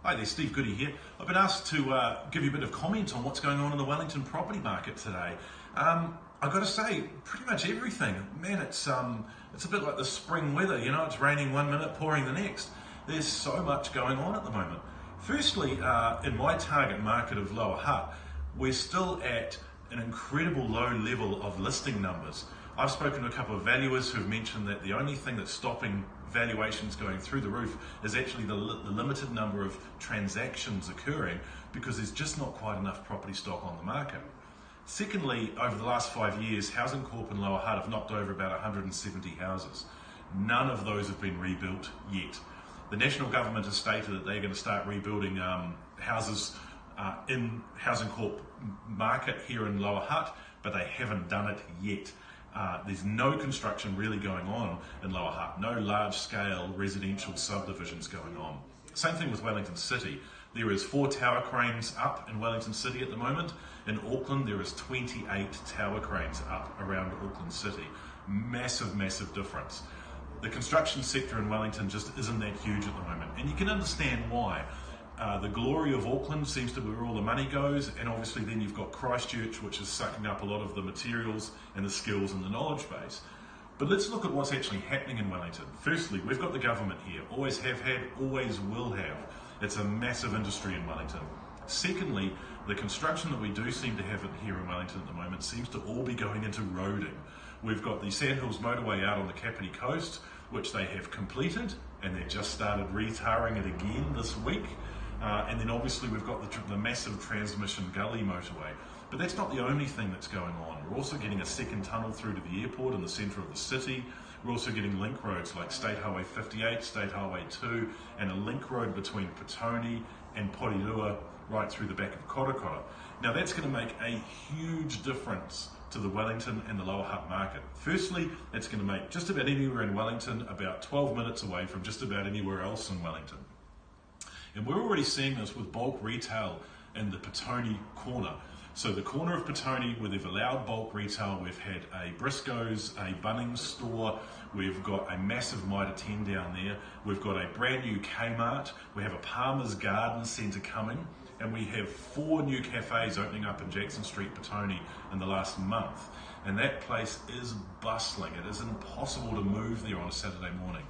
Hi there, Steve Goodey here. I've been asked to give you a bit of comment on what's going on in the Wellington property market today. I've got to say, pretty much everything. Man, it's a bit like the spring weather, you know, it's raining one minute, pouring the next. There's so much going on at the moment. Firstly, in my target market of Lower Hutt, we're still at an incredible low level of listing numbers. I've spoken to a couple of valuers who've mentioned that the only thing that's stopping valuations going through the roof is actually the limited number of transactions occurring because there's just not quite enough property stock on the market. Secondly, over the last 5 years, Housing Corp in Lower Hutt have knocked over about 170 houses. None of those have been rebuilt yet. The national government has stated that they're going to start rebuilding houses in Housing Corp market here in Lower Hutt, but they haven't done it yet. There's no construction really going on in Lower Hutt, no large-scale residential subdivisions going on. Same thing with Wellington City. There is 4 tower cranes up in Wellington City at the moment. In Auckland, there is 28 tower cranes up around Auckland City. Massive, massive difference. The construction sector in Wellington just isn't that huge at the moment, and you can understand why. The glory of Auckland seems to be where all the money goes, and obviously then you've got Christchurch, which is sucking up a lot of the materials and the skills and the knowledge base. But let's look at what's actually happening in Wellington. Firstly, we've got the government here, always have had, always will have. It's a massive industry in Wellington. Secondly, the construction that we do seem to have here in Wellington at the moment seems to all be going into roading. We've got the Sandhills motorway out on the Kapiti coast, which they have completed, and they've just started retarring it again this week. And then obviously we've got the massive Transmission Gully motorway. But that's not the only thing that's going on. We're also getting a second tunnel through to the airport in the centre of the city. We're also getting link roads like State Highway 58, State Highway 2, and a link road between Petone and Porirua right through the back of Korokoro. Now that's going to make a huge difference to the Wellington and the Lower Hutt market. Firstly, it's going to make just about anywhere in Wellington about 12 minutes away from just about anywhere else in Wellington. And we're already seeing this with bulk retail in the Petone corner. So the corner of Petone where they've allowed bulk retail, we've had a Briscoe's, a Bunnings store, we've got a massive Mitre 10 down there, we've got a brand new Kmart, we have a Palmer's Garden Centre coming, and we have 4 new cafes opening up in Jackson Street, Petone in the last month. And that place is bustling. It is impossible to move there on a Saturday morning.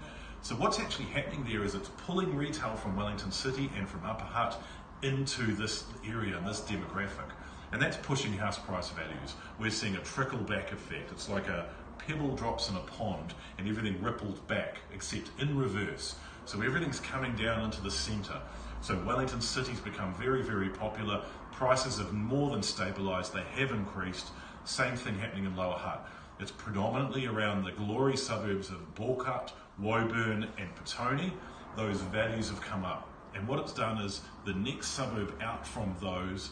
So what's actually happening there is it's pulling retail from Wellington City and from Upper Hutt into this area and this demographic. And that's pushing house price values. We're seeing a trickle back effect. It's like a pebble drops in a pond and everything ripples back, except in reverse. So everything's coming down into the centre. So Wellington City's become very, very popular. Prices have more than stabilised. They have increased. Same thing happening in Lower Hutt. It's predominantly around the glory suburbs of Balcut, Woburn and Petone. Those values have come up. And what it's done is the next suburb out from those